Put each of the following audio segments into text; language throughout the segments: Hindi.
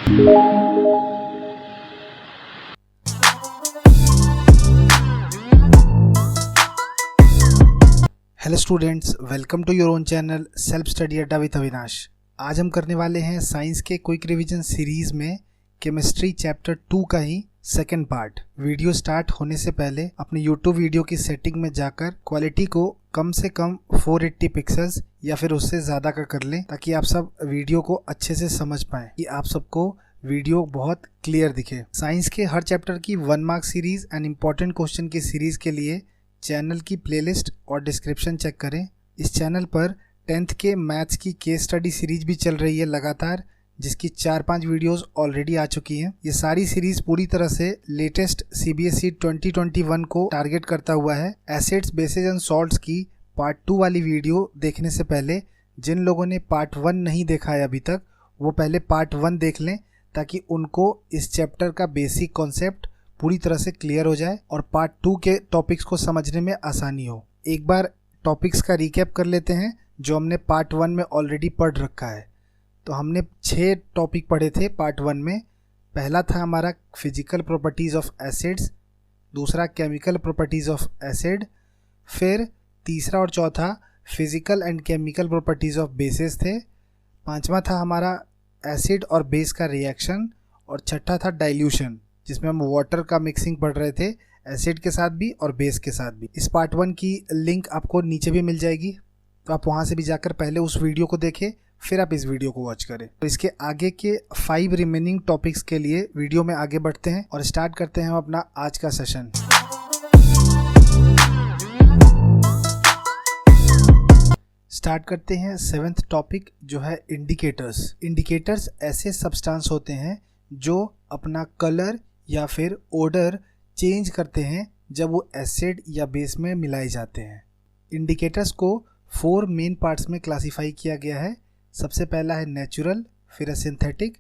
Hello students, welcome to your own channel self study Adda with Avinash. आज हम करने वाले हैं साइंस के क्विक रिवीजन सीरीज में केमिस्ट्री चैप्टर 2 का ही सेकंड पार्ट। वीडियो स्टार्ट होने से पहले अपने यूट्यूब वीडियो की सेटिंग में जाकर क्वालिटी को कम से कम 480 पिक्सल्स या फिर उससे ज़्यादा का कर लें, ताकि आप सब वीडियो को अच्छे से समझ पाएँ, कि आप सबको वीडियो बहुत क्लियर दिखे। साइंस के हर चैप्टर की 1 mark series and important question की सीरीज के लिए चैनल की प्लेलिस्ट और डिस्क्रिप्शन चेक करें। इस चैनल पर 10th के मैथ्स की केस स्टडी सीरीज भी चल रही है लगातार, जिसकी 4-5 वीडियोस ऑलरेडी आ चुकी हैं। ये सारी सीरीज पूरी तरह से लेटेस्ट CBSE 2021 को टारगेट करता हुआ है। एसिड्स, बेसेस एंड सॉल्ट्स की पार्ट 2 वाली वीडियो देखने से पहले जिन लोगों ने पार्ट 1 नहीं देखा है अभी तक, वो पहले पार्ट 1 देख लें, ताकि उनको इस चैप्टर का बेसिक कॉन्सेप्ट पूरी तरह से क्लियर हो जाए और पार्ट 2 के टॉपिक्स को समझने में आसानी हो। एक बार टॉपिक्स का रिकैप कर लेते हैं जो हमने पार्ट 1 में ऑलरेडी पढ़ रखा है। तो हमने 6 टॉपिक पढ़े थे पार्ट 1 में। पहला था हमारा फिजिकल प्रॉपर्टीज़ ऑफ एसिड्स, दूसरा केमिकल प्रॉपर्टीज़ ऑफ एसिड, फिर तीसरा और चौथा physical and chemical properties of basis थे। पांचवा था हमारा एसिड और बेस का रिएक्शन, और छठा था डाइल्यूशन, जिसमें हम वाटर का मिक्सिंग पढ़ रहे थे, एसिड के साथ भी और बेस के साथ भी। इस पार्ट 1 की लिंक आपको नीचे भी मिल जाएगी, तो आप वहां से भी जाकर पहले उस वीडियो को देखें, फिर आप इस वीडियो को वॉच करें। तो इसके आगे के 5 रिमेनिंग टॉपिक्स के लिए वीडियो में आगे बढ़ते हैं और स्टार्ट करते हैं हम अपना आज का सेशन। स्टार्ट करते हैं 7th टॉपिक, जो है इंडिकेटर्स। इंडिकेटर्स ऐसे सब्सटेंस होते हैं जो अपना कलर या फिर ओडर चेंज करते हैं जब वो एसिड या बेस में मिलाए जाते हैं। इंडिकेटर्स को 4 मेन पार्ट्स में क्लासिफाई किया गया है। सबसे पहला है नेचुरल, फिर है सिंथेटिक,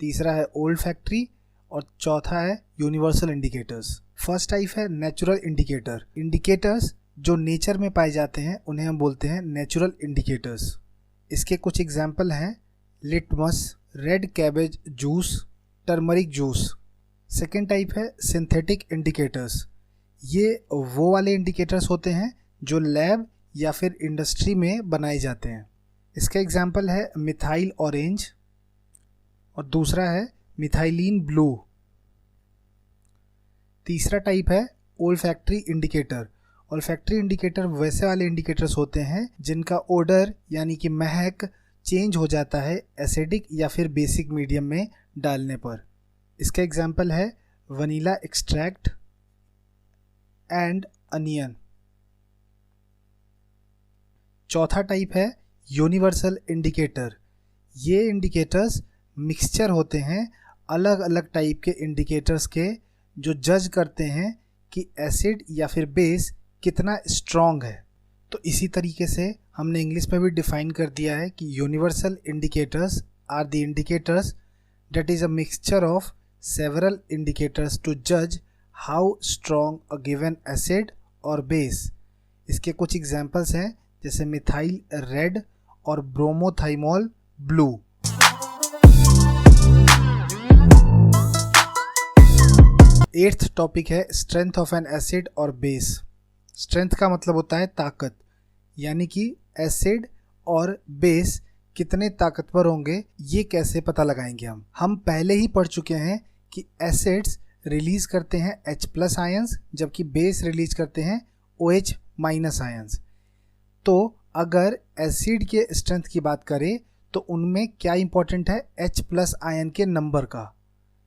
तीसरा है ओल्फैक्टरी और चौथा है यूनिवर्सल इंडिकेटर्स। फर्स्ट टाइप है नेचुरल इंडिकेटर। इंडिकेटर्स जो नेचर में पाए जाते हैं उन्हें हम बोलते हैं नेचुरल इंडिकेटर्स। इसके कुछ एग्जाम्पल हैं litmus, red cabbage juice, turmeric juice. Second type है सिंथेटिक इंडिकेटर्स। ये वो वाले इंडिकेटर्स होते हैं जो लैब या फिर इंडस्ट्री में बनाए जाते हैं। इसका एग्जाम्पल है मिथाइल ऑरेंज और दूसरा है मिथाइलिन ब्लू। तीसरा टाइप है ओल्फैक्टरी इंडिकेटर। ओल्फैक्टरी इंडिकेटर वैसे वाले इंडिकेटर्स होते हैं जिनका ओडर यानी कि महक चेंज हो जाता है एसिडिक या फिर बेसिक मीडियम में डालने पर। इसका एग्जाम्पल है वनीला एक्सट्रैक्ट एंड अनियन। चौथा टाइप है यूनिवर्सल इंडिकेटर। ये इंडिकेटर्स मिक्सचर होते हैं अलग अलग टाइप के इंडिकेटर्स के, जो जज करते हैं कि एसिड या फिर बेस कितना स्ट्रॉन्ग है। तो इसी तरीके से हमने इंग्लिश में भी डिफाइन कर दिया है कि universal indicators are the indicators that is a mixture of several indicators to judge how strong a given acid or base। इसके कुछ एग्जाम्पल्स हैं जैसे मिथाइल रेड और ब्रोमोथाइमोल ब्लू। एट्थ टॉपिक है स्ट्रेंथ ऑफ एन एसिड और बेस। स्ट्रेंथ का मतलब होता है ताकत, यानी कि एसिड और बेस कितने ताकतवर होंगे ये कैसे पता लगाएंगे। हम पहले ही पढ़ चुके हैं कि एसिड्स रिलीज करते हैं H+ आयंस, जबकि बेस रिलीज करते हैं OH- आयंस। तो अगर एसिड के स्ट्रेंथ की बात करें तो उनमें क्या इंपॉर्टेंट है, H+ आयन के नंबर का,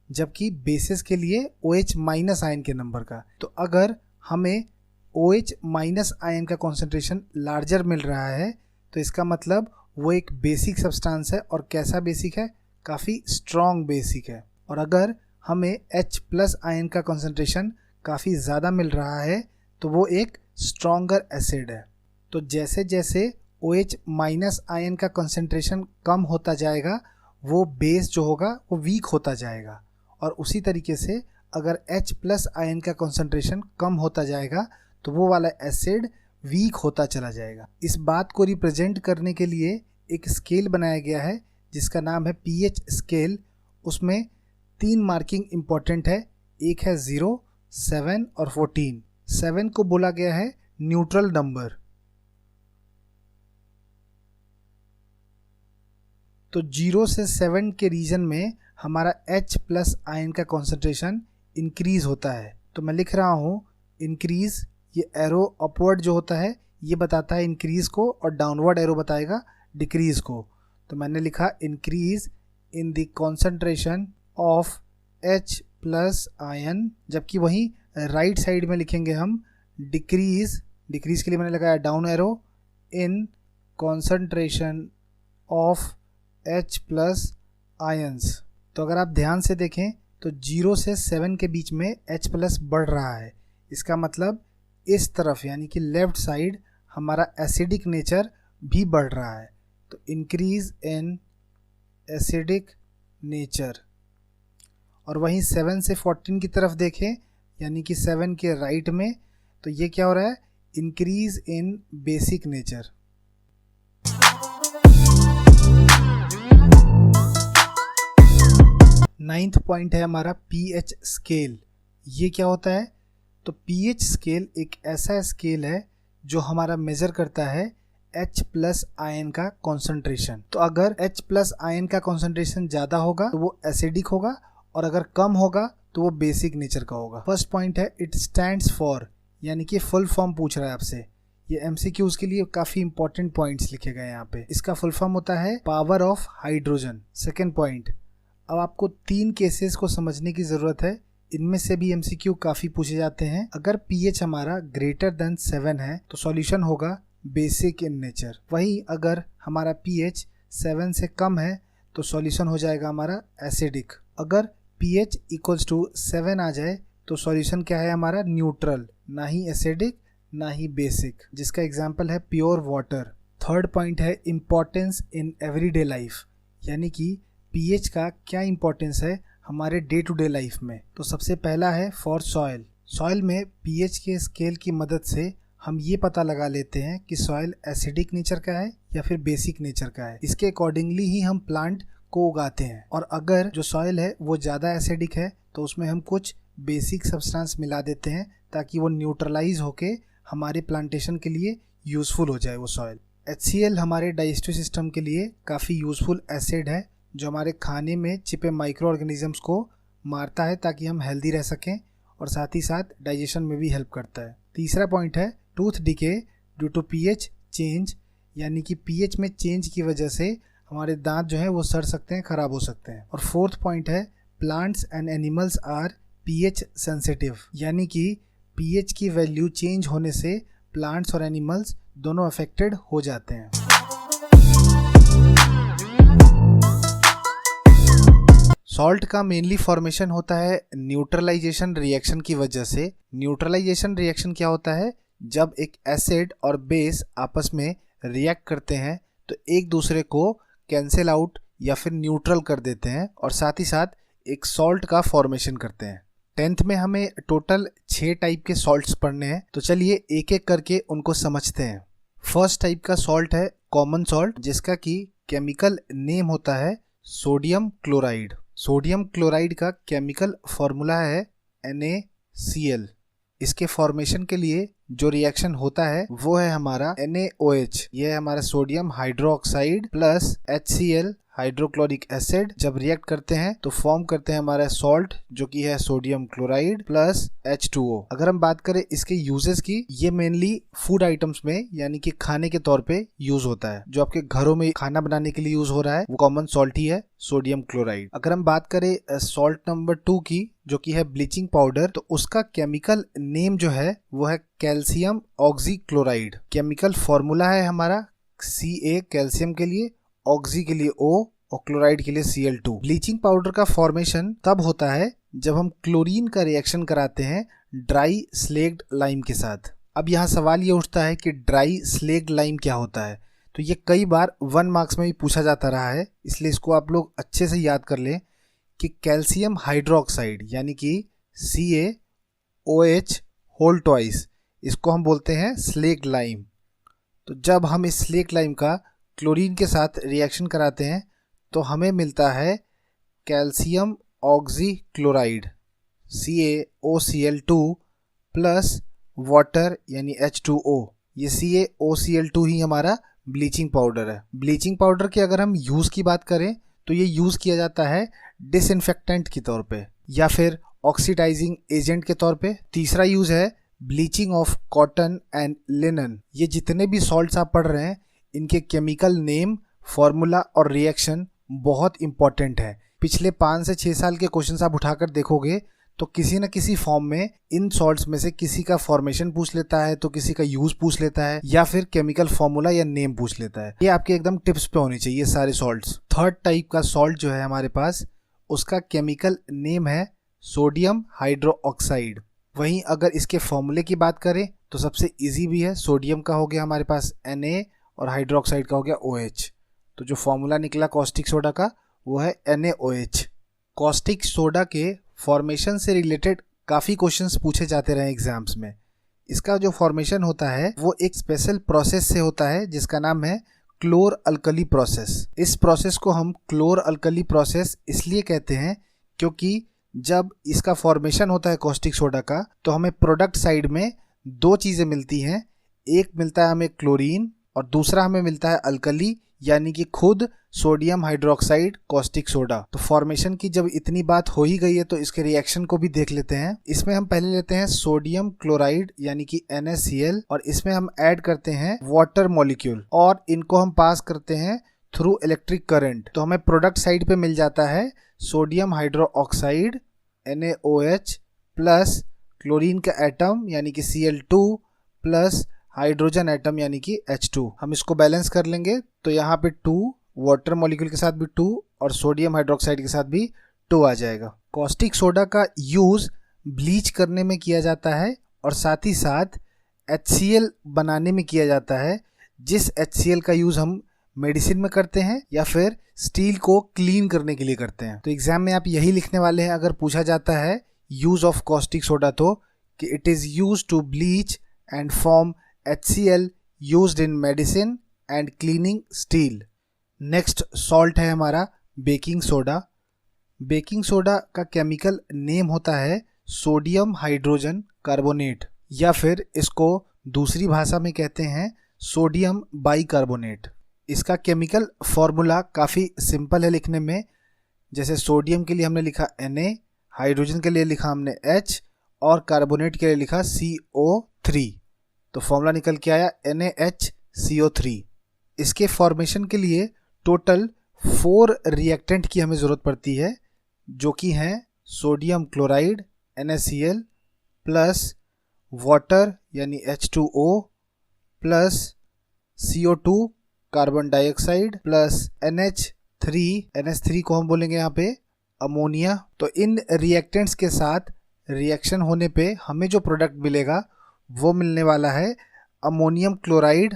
जबकि बेसिस के लिए OH- आयन के नंबर का। तो अगर हमें OH- आयन का कॉन्सेंट्रेशन लार्जर मिल रहा है तो इसका मतलब वो एक बेसिक सब्सटेंस है। और कैसा बेसिक है, काफ़ी स्ट्रॉन्ग बेसिक है। और अगर हमें H+ आयन का कॉन्सेंट्रेशन काफ़ी ज़्यादा मिल रहा है तो वो एक स्ट्रॉन्गर एसिड है। तो जैसे जैसे OH- आयन का कॉन्सेंट्रेशन कम होता जाएगा, वो बेस जो होगा वो वीक होता जाएगा। और उसी तरीके से अगर H+ आयन का कॉन्सेंट्रेशन कम होता जाएगा तो वो वाला एसिड वीक होता चला जाएगा। इस बात को रिप्रेजेंट करने के लिए एक स्केल बनाया गया है जिसका नाम है pH स्केल। उसमें 3 मार्किंग इम्पॉर्टेंट है, एक है 0, 7 और 14। 7 को बोला गया है न्यूट्रल नंबर। तो 0 से 7 के रीजन में हमारा H प्लस आयन का कॉन्सेंट्रेशन इंक्रीज होता है। तो मैं लिख रहा हूँ इंक्रीज, ये एरो अपवर्ड जो होता है ये बताता है इंक्रीज को और डाउनवर्ड एरो बताएगा डिक्रीज को। तो मैंने लिखा increase in the concentration of H plus ion, जबकि वहीं राइट साइड में लिखेंगे हम डिक्रीज। डिक्रीज के लिए मैंने लगाया down arrow in concentration of H plus ions. तो अगर आप ध्यान से देखें तो 0 से 7 के बीच में H प्लस बढ़ रहा है। इसका मतलब इस तरफ यानी कि लेफ्ट साइड हमारा एसिडिक नेचर भी बढ़ रहा है। तो इंक्रीज इन एसिडिक नेचर। और वहीं 7 से 14 की तरफ देखें यानी कि 7 के राइट में, तो ये क्या हो रहा है, increase in basic nature. Ninth point है हमारा पीएच स्केल। ये क्या होता है, तो पीएच स्केल एक ऐसा स्केल है जो हमारा मेजर करता है H प्लस आयन का कॉन्सेंट्रेशन। तो अगर H प्लस आयन का कॉन्सेंट्रेशन ज़्यादा होगा तो वो एसिडिक होगा और अगर कम होगा तो वो बेसिक नेचर का होगा। फर्स्ट पॉइंट है इट स्टैंड्स फॉर, यानी कि फुल फॉर्म पूछ रहा है आपसे। ये एमसीक्यूज के लिए काफ़ी इंपॉर्टेंट पॉइंट्स लिखे गए हैं यहाँ पे। इसका फुल फॉर्म होता है power of hydrogen. Second point, अब आपको 3 केसेस को समझने की ज़रूरत है, इनमें से भी एमसीक्यू काफ़ी पूछे जाते हैं। अगर पीएच हमारा ग्रेटर देन 7 है तो सॉल्यूशन होगा बेसिक इन नेचर। वहीं अगर हमारा पीएच 7 से कम है तो सॉल्यूशन हो जाएगा हमारा एसिडिक। अगर पीएच इक्वल्स टू 7 आ जाए तो सॉल्यूशन क्या है हमारा न्यूट्रल, ना ही एसिडिक ना ही बेसिक, जिसका एग्जाम्पल है प्योर वाटर। थर्ड पॉइंट है इम्पोर्टेंस इन एवरीडे लाइफ, यानी कि पीएच का क्या इंपॉर्टेंस है हमारे डे टू डे लाइफ में। तो सबसे पहला है फॉर सॉइल। सॉइल में पीएच के स्केल की मदद से हम ये पता लगा लेते हैं कि सॉइल एसिडिक नेचर का है या फिर बेसिक नेचर का है। इसके अकॉर्डिंगली ही हम प्लांट को उगाते हैं। और अगर जो सॉइल है वो ज़्यादा एसिडिक है तो उसमें हम कुछ बेसिक सब्सटेंस मिला देते हैं ताकि वो न्यूट्रलाइज होके हमारे प्लांटेशन के लिए यूज़फुल हो जाए वो सॉइल। HCl हमारे डाइजेस्टिव सिस्टम के लिए काफ़ी यूज़फुल एसिड है जो हमारे खाने में छिपे माइक्रो ऑर्गेनिजम्स को मारता है ताकि हम हेल्दी रह सकें और साथ ही साथ डाइजेशन में भी हेल्प करता है। तीसरा पॉइंट है tooth decay due to pH change, यानी कि पीएच में चेंज की वजह से हमारे दांत जो है वो सड़ सकते हैं, ख़राब हो सकते हैं। और फोर्थ पॉइंट है plants and animals are pH sensitive, यानी कि पीएच की वैल्यू चेंज होने से प्लांट्स और एनिमल्स दोनों अफेक्टेड हो जाते हैं। सॉल्ट का मेनली फॉर्मेशन होता है न्यूट्रलाइजेशन रिएक्शन की वजह से। न्यूट्रलाइजेशन रिएक्शन क्या होता है, जब एक एसिड और बेस आपस में रिएक्ट करते हैं तो एक दूसरे को कैंसिल आउट या फिर न्यूट्रल कर देते हैं और साथ ही साथ एक सॉल्ट का फॉर्मेशन करते हैं। 10th में हमें टोटल 6 टाइप के सॉल्ट्स पढ़ने हैं, तो चलिए एक एक करके उनको समझते हैं। फर्स्ट टाइप का सॉल्ट है कॉमन सॉल्ट, जिसका कि केमिकल नेम होता है सोडियम क्लोराइड। सोडियम क्लोराइड का केमिकल फॉर्मूला है NaCl। इसके फॉर्मेशन के लिए जो रिएक्शन होता है वो है हमारा NaOH। ये है हमारा sodium hydroxide plus HCl hydrochloric acid. जब रिएक्ट करते हैं तो फॉर्म करते हैं हमारा सॉल्ट जो कि है सोडियम क्लोराइड प्लस H2O। अगर हम बात करें इसके यूजेस की, ये मेनली फूड आइटम्स में यानी कि खाने के तौर पे यूज होता है। जो आपके घरों में खाना बनाने के लिए यूज हो रहा है वो कॉमन सॉल्ट ही है, सोडियम क्लोराइड। अगर हम बात करें सॉल्ट नंबर 2 की, जो कि है ब्लीचिंग पाउडर, तो उसका केमिकल नेम जो है वो है कैल्शियम ऑक्सीक्लोराइड। केमिकल फॉर्मूला है हमारा Ca कैल्शियम के लिए, ऑक्सी के लिए O और क्लोराइड के लिए Cl2। ब्लीचिंग पाउडर का फॉर्मेशन तब होता है जब हम क्लोरीन का रिएक्शन कराते हैं ड्राई स्लेग्ड लाइम के साथ। अब यहाँ सवाल ये उठता है कि ड्राई स्लेग्ड लाइम क्या होता है, तो ये कई बार 1 मार्क्स में भी पूछा जाता रहा है, इसलिए इसको आप लोग अच्छे से याद कर लें कि कैल्शियम हाइड्रोक्साइड यानी कि CaOH होल ट्वाइस, इसको हम बोलते हैं स्लेग्ड लाइम। तो जब हम इस स्लेग्ड लाइम का क्लोरीन के साथ रिएक्शन कराते हैं तो हमें मिलता है calcium oxychloride CaOCl2 plus water यानी H2O। ये CaOCl2 ही हमारा ब्लीचिंग पाउडर है। ब्लीचिंग पाउडर के अगर हम यूज़ की बात करें तो ये यूज़ किया जाता है डिसइंफेक्टेंट के तौर पे या फिर ऑक्सीडाइजिंग एजेंट के तौर पे। तीसरा यूज़ है bleaching of cotton and linen. ये जितने भी सॉल्ट्स आप पढ़ रहे हैं इनके केमिकल नेम, फॉर्मूला और रिएक्शन बहुत इंपॉर्टेंट है। पिछले 5 से 6 साल के क्वेश्चंस आप उठाकर देखोगे तो किसी न किसी फॉर्म में इन सॉल्ट्स में से किसी का फॉर्मेशन पूछ लेता है, तो किसी का यूज पूछ लेता है या फिर केमिकल फॉर्मूला या नेम पूछ लेता है। ये आपके एकदम टिप्स पे होनी चाहिए सारे सॉल्ट्स। थर्ड टाइप का सॉल्ट जो है हमारे पास, उसका केमिकल नेम है सोडियम हाइड्रोक्साइड। वहीं अगर इसके फॉर्मूले की बात करें तो सबसे इजी भी है। सोडियम का हो गया हमारे पास Na और हाइड्रोक्साइड का हो गया OH। तो जो फॉर्मूला निकला कॉस्टिक सोडा का वो है NaOH। कॉस्टिक सोडा के फॉर्मेशन से रिलेटेड काफ़ी क्वेश्चंस पूछे जाते रहे एग्जाम्स में। इसका जो फॉर्मेशन होता है वो एक स्पेशल प्रोसेस से होता है जिसका नाम है क्लोर अल्कली प्रोसेस। इस प्रोसेस को हम क्लोर अल्कली प्रोसेस इसलिए कहते हैं क्योंकि जब इसका फॉर्मेशन होता है कॉस्टिक सोडा का तो हमें प्रोडक्ट साइड में 2 चीज़ें मिलती हैं। एक मिलता है हमें क्लोरीन और दूसरा हमें मिलता है अल्कली यानी कि खुद सोडियम हाइड्रोक्साइड कॉस्टिक सोडा। तो फॉर्मेशन की जब इतनी बात हो ही गई है तो इसके रिएक्शन को भी देख लेते हैं। इसमें हम पहले लेते हैं सोडियम क्लोराइड यानी कि NaCl और इसमें हम ऐड करते हैं वाटर मॉलिक्यूल और इनको हम पास करते हैं थ्रू इलेक्ट्रिक करंट। तो हमें प्रोडक्ट साइड पे मिल जाता है sodium hydroxide NaOH plus chlorine का एटम यानी कि Cl2 प्लस हाइड्रोजन एटम यानी कि H2। हम इसको बैलेंस कर लेंगे तो यहाँ पे 2 वाटर मॉलिक्यूल के साथ भी 2 और सोडियम हाइड्रोक्साइड के साथ भी 2 आ जाएगा। कॉस्टिक सोडा का यूज़ ब्लीच करने में किया जाता है और साथ ही साथ HCl बनाने में किया जाता है, जिस HCl का यूज़ हम मेडिसिन में करते हैं या फिर स्टील को क्लीन करने के लिए करते हैं। तो एग्जाम में आप यही लिखने वाले हैं अगर पूछा जाता है यूज़ ऑफ कॉस्टिक सोडा तो कि it is use to bleach and form HCl used in medicine and cleaning steel। Next salt है हमारा बेकिंग सोडा। बेकिंग सोडा का केमिकल नेम होता है सोडियम हाइड्रोजन कार्बोनेट या फिर इसको दूसरी भाषा में कहते हैं सोडियम बाइकार्बोनेट। इसका केमिकल फॉर्मूला काफ़ी सिंपल है लिखने में। जैसे सोडियम के लिए हमने लिखा Na, हाइड्रोजन के लिए लिखा हमने H और कार्बोनेट के लिए लिखा CO3। तो फॉर्मूला निकल के आया NaHCO3। इसके फॉर्मेशन के लिए टोटल 4 रिएक्टेंट की हमें ज़रूरत पड़ती है जो कि हैं sodium chloride NaCl plus water यानी H2O plus CO2 carbon dioxide plus NH3 को हम बोलेंगे यहाँ पे अमोनिया। तो इन रिएक्टेंट्स के साथ रिएक्शन होने पे हमें जो प्रोडक्ट मिलेगा वो मिलने वाला है अमोनियम क्लोराइड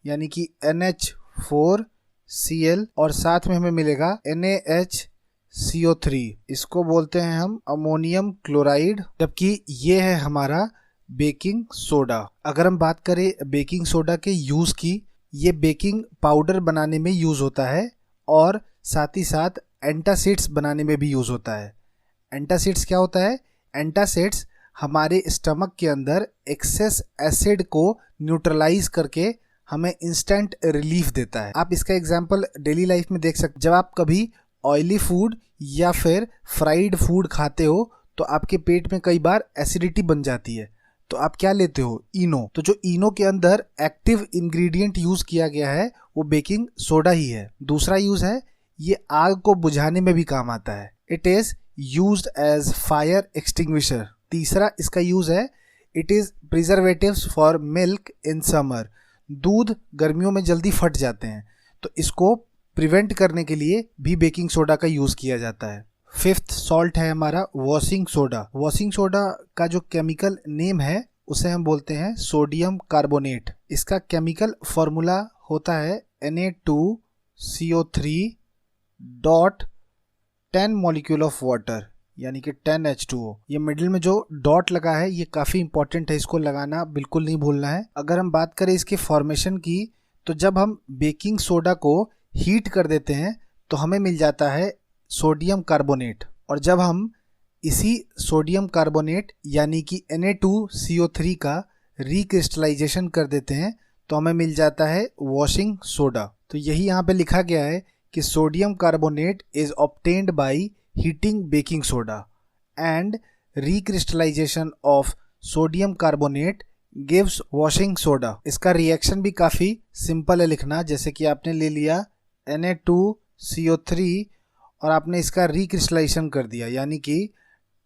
यानी कि NH4Cl और साथ में हमें मिलेगा NaHCO3। इसको बोलते हैं हम अमोनियम क्लोराइड, जबकि ये है हमारा बेकिंग सोडा। अगर हम बात करें बेकिंग सोडा के यूज़ की, ये बेकिंग पाउडर बनाने में यूज़ होता है और साथ ही साथ एंटासिड्स बनाने में भी यूज़ होता है। एंटासिड्स क्या होता है? एंटासिड्स हमारे स्टमक के अंदर एक्सेस एसिड को न्यूट्रलाइज करके हमें इंस्टेंट रिलीफ देता है। आप इसका एग्जांपल डेली लाइफ में देख सकते। जब आप कभी ऑयली फूड या फिर फ्राइड फूड खाते हो तो आपके पेट में कई बार एसिडिटी बन जाती है, तो आप क्या लेते हो? इनो। तो जो इनो के अंदर एक्टिव इंग्रेडिएंट यूज किया गया है वो बेकिंग सोडा ही है। दूसरा यूज है, ये आग को बुझाने में भी काम आता है। It is used as fire extinguisher. तीसरा इसका यूज है, it is preservatives for milk in summer. दूध गर्मियों में जल्दी फट जाते हैं तो इसको प्रिवेंट करने के लिए भी बेकिंग सोडा का यूज किया जाता है। फिफ्थ सॉल्ट है हमारा वॉशिंग सोडा। वॉशिंग सोडा का जो केमिकल नेम है उसे हम बोलते हैं सोडियम कार्बोनेट। इसका केमिकल फॉर्मूला होता है Na2CO3 dot 10 molecule of water यानी कि 10H2O। ये मिडिल में जो डॉट लगा है ये काफ़ी इंपॉर्टेंट है, इसको लगाना बिल्कुल नहीं भूलना है। अगर हम बात करें इसके फॉर्मेशन की तो जब हम बेकिंग सोडा को हीट कर देते हैं तो हमें मिल जाता है सोडियम कार्बोनेट। और जब हम इसी सोडियम कार्बोनेट यानी कि Na2CO3 का रिक्रिस्टलाइजेशन कर देते हैं तो हमें मिल जाता है वॉशिंग सोडा। तो यही यहाँ पे लिखा गया है कि sodium carbonate is obtained by heating baking soda and recrystallisation of sodium carbonate gives washing soda. इसका रिएक्शन भी काफ़ी सिंपल है लिखना, जैसे कि आपने ले लिया Na2CO3 और आपने इसका रिक्रिस्टलाइजेशन कर दिया, यानी कि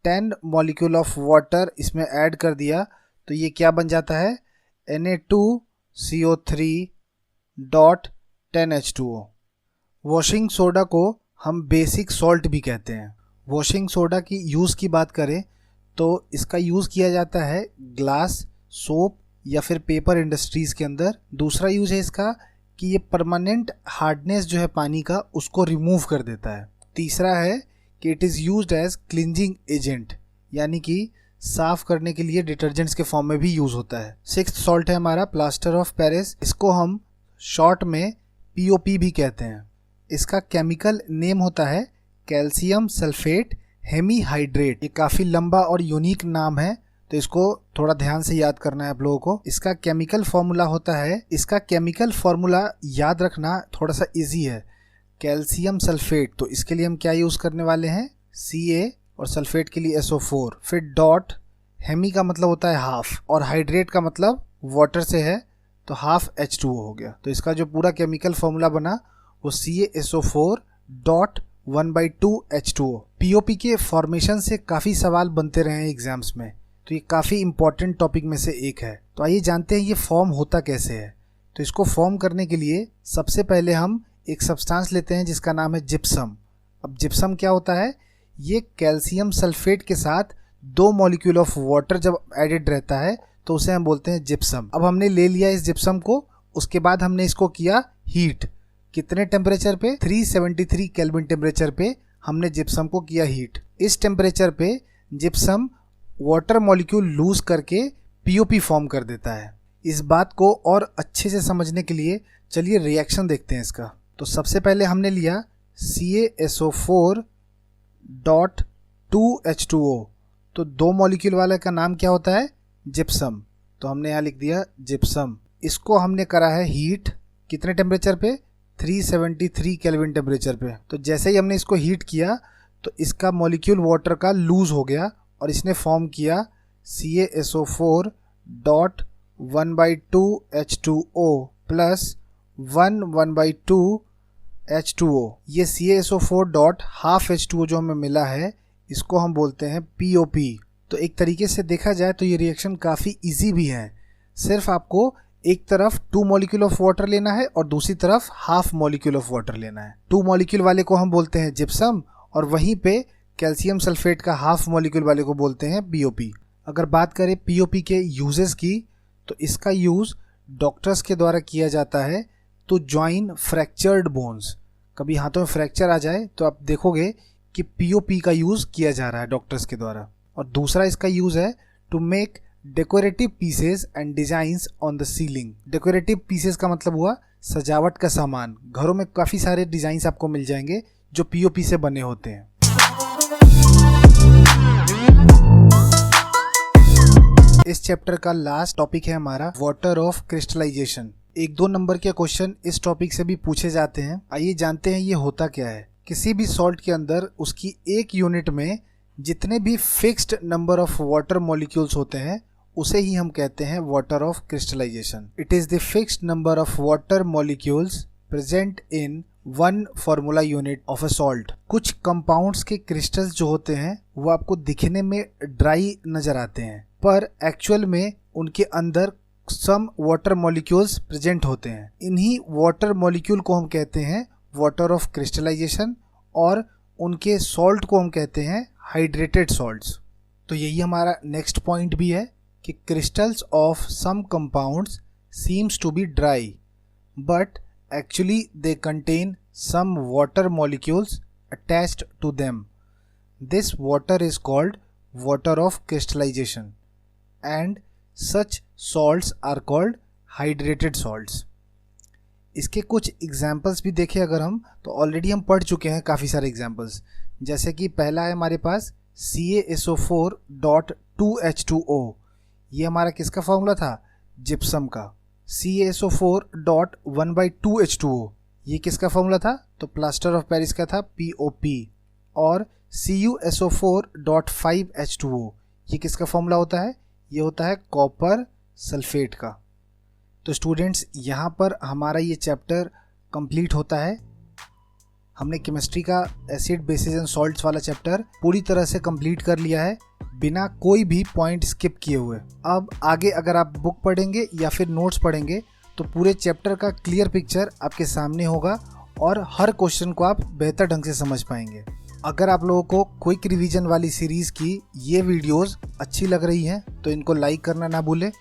10 मॉलिक्यूल ऑफ वाटर इसमें ऐड कर दिया तो ये क्या बन जाता है Na2CO3 dot 10H2O। Washing soda को हम बेसिक सॉल्ट भी कहते हैं। वॉशिंग सोडा की यूज़ की बात करें तो इसका यूज़ किया जाता है ग्लास, सोप या फिर पेपर इंडस्ट्रीज़ के अंदर। दूसरा यूज़ है इसका कि ये परमानेंट हार्डनेस जो है पानी का उसको रिमूव कर देता है। तीसरा है कि it is used as cleansing agent, यानी कि साफ़ करने के लिए डिटर्जेंट्स के फॉर्म में भी यूज़ होता है। सिक्स्थ सॉल्ट है हमारा प्लास्टर ऑफ पेरिस। इसको हम शॉर्ट में POP भी कहते हैं। इसका केमिकल नेम होता है कैल्शियम सल्फेट हेमीहाइड्रेट। ये काफ़ी लंबा और यूनिक नाम है तो इसको थोड़ा ध्यान से याद करना है आप लोगों को। इसका केमिकल फॉर्मूला होता है, इसका केमिकल फॉर्मूला याद रखना थोड़ा सा इजी है। कैल्शियम सल्फेट, तो इसके लिए हम क्या यूज़ करने वाले हैं Ca और सल्फेट के लिए SO4। फिर डॉट, हेमी का मतलब होता है हाफ और हाइड्रेट का मतलब वाटर से है तो हाफ H2O हो गया। तो इसका जो पूरा केमिकल फॉर्मूला बना वो CaSO4 डॉट 1/2 H2O। POP के फॉर्मेशन से काफ़ी सवाल बनते रहे हैं एग्जाम्स में, तो ये काफ़ी इंपॉर्टेंट टॉपिक में से एक है। तो आइए जानते हैं ये फॉर्म होता कैसे है। तो इसको फॉर्म करने के लिए सबसे पहले हम एक सब्सटेंस लेते हैं जिसका नाम है जिप्सम। अब जिप्सम क्या होता है, ये कैल्शियम सल्फेट के साथ 2 मॉलिक्यूल ऑफ वाटर जब एडेड रहता है तो उसे हम बोलते हैं जिप्सम। अब हमने ले लिया इस जिप्सम को, उसके बाद हमने इसको किया हीट। कितने टेम्परेचर पे, 373 केल्विन टेम्परेचर पे हमने जिप्सम को किया हीट। इस टेम्परेचर पे जिप्सम वाटर मॉलिक्यूल लूज करके POP फॉर्म कर देता है। इस बात को और अच्छे से समझने के लिए चलिए रिएक्शन देखते हैं इसका। तो सबसे पहले हमने लिया CaSO4 डॉट 2H2O। तो 2 मॉलिक्यूल वाले का नाम क्या होता है जिप्सम, तो हमने यहाँ लिख दिया जिप्सम। इसको हमने करा है हीट, कितने टेम्परेचर पे, 373 केल्विन टेम्परेचर पे। तो जैसे ही हमने इसको हीट किया तो इसका मॉलिक्यूल वाटर का लूज हो गया और इसने फॉर्म किया CaSO4 dot 1/2 H2O plus 1/2 H2O। ये CaSO4 डॉट हाफ H2O जो हमें मिला है इसको हम बोलते हैं POP। तो एक तरीके से देखा जाए तो ये रिएक्शन काफ़ी इजी भी है। सिर्फ आपको एक तरफ 2 मॉलिक्यूल ऑफ वाटर लेना है और दूसरी तरफ हाफ मॉलिक्यूल ऑफ वाटर लेना है। 2 मॉलिक्यूल वाले को हम बोलते हैं जिप्सम और वहीं पे कैल्शियम सल्फेट का हाफ मॉलिक्यूल वाले को बोलते हैं POP। अगर बात करें POP के यूजेस की तो इसका यूज़ डॉक्टर्स के द्वारा किया जाता है टू जॉइन फ्रैक्चर्ड बोन्स। कभी हाथों में फ्रैक्चर आ जाए तो आप देखोगे कि POP का यूज़ किया जा रहा है डॉक्टर्स के द्वारा। और दूसरा इसका यूज़ है to make decorative pieces and designs on the ceiling. Decorative pieces का मतलब हुआ सजावट का सामान। घरों में काफ़ी सारे डिजाइंस आपको मिल जाएंगे जो POP से बने होते हैं। इस चैप्टर का लास्ट टॉपिक है हमारा वाटर ऑफ क्रिस्टलाइजेशन। 1-2 नंबर के क्वेश्चन इस टॉपिक से भी पूछे जाते हैं। आइए जानते हैं ये होता क्या है। किसी भी सॉल्ट के अंदर उसकी एक यूनिट में जितने भी fixed number of water molecules होते हैं उसे ही हम कहते हैं water of crystallization. It is the fixed number of water molecules present in 1 formula unit of a salt. कुछ कंपाउंड्स के क्रिस्टल्स जो होते हैं वो आपको दिखने में ड्राई नजर आते हैं पर एक्चुअल में उनके अंदर सम वाटर मॉलिक्यूल्स प्रेजेंट होते हैं। इन्हीं वाटर मॉलिक्यूल को हम कहते हैं वाटर ऑफ क्रिस्टलाइजेशन और उनके सॉल्ट को हम कहते हैं हाइड्रेटेड सॉल्ट्स। तो यही हमारा नेक्स्ट पॉइंट भी है कि crystals of some compounds seems to be dry but actually they contain some water molecules attached to them. This water is called water of crystallization and such salts are called hydrated salts. इसके कुछ एग्जाम्पल्स भी देखें अगर हम, तो ऑलरेडी हम पढ़ चुके हैं काफ़ी सारे एग्जाम्पल्स। जैसे कि पहला है हमारे पास CaSO4.2H2O, ये हमारा किसका फॉर्मूला था? जिप्सम का। CaSO4.1/2H2O, ये किसका फॉर्मूला था? तो प्लास्टर ऑफ पेरिस का था, POP। और CuSO4.5H2O, ये किसका फॉर्मूला होता है? ये होता है कॉपर सल्फेट का। तो स्टूडेंट्स, यहाँ पर हमारा ये चैप्टर कंप्लीट होता है। हमने केमिस्ट्री का एसिड बेसिस एंड सॉल्ट्स वाला चैप्टर पूरी तरह से कंप्लीट कर लिया है, बिना कोई भी पॉइंट स्किप किए हुए। अब आगे अगर आप बुक पढ़ेंगे या फिर नोट्स पढ़ेंगे तो पूरे चैप्टर का क्लियर पिक्चर आपके सामने होगा और हर क्वेश्चन को आप बेहतर ढंग से समझ पाएंगे। अगर आप लोगों को क्विक रिवीजन वाली सीरीज़ की ये वीडियोस अच्छी लग रही हैं तो इनको लाइक करना ना भूलें,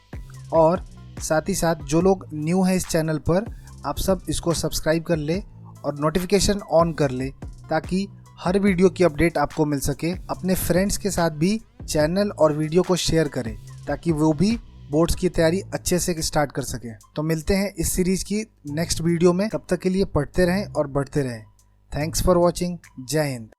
और साथ ही साथ जो लोग न्यू हैं इस चैनल पर, आप सब इसको सब्सक्राइब कर ले और नोटिफिकेशन ऑन कर ले, ताकि हर वीडियो की अपडेट आपको मिल सके। अपने फ्रेंड्स के साथ भी चैनल और वीडियो को शेयर करें ताकि वो भी बोर्ड्स की तैयारी अच्छे से स्टार्ट कर सकें। तो मिलते हैं इस सीरीज़ की नेक्स्ट वीडियो में। तब तक के लिए पढ़ते रहें और बढ़ते रहें। Thanks for watching. जय हिंद।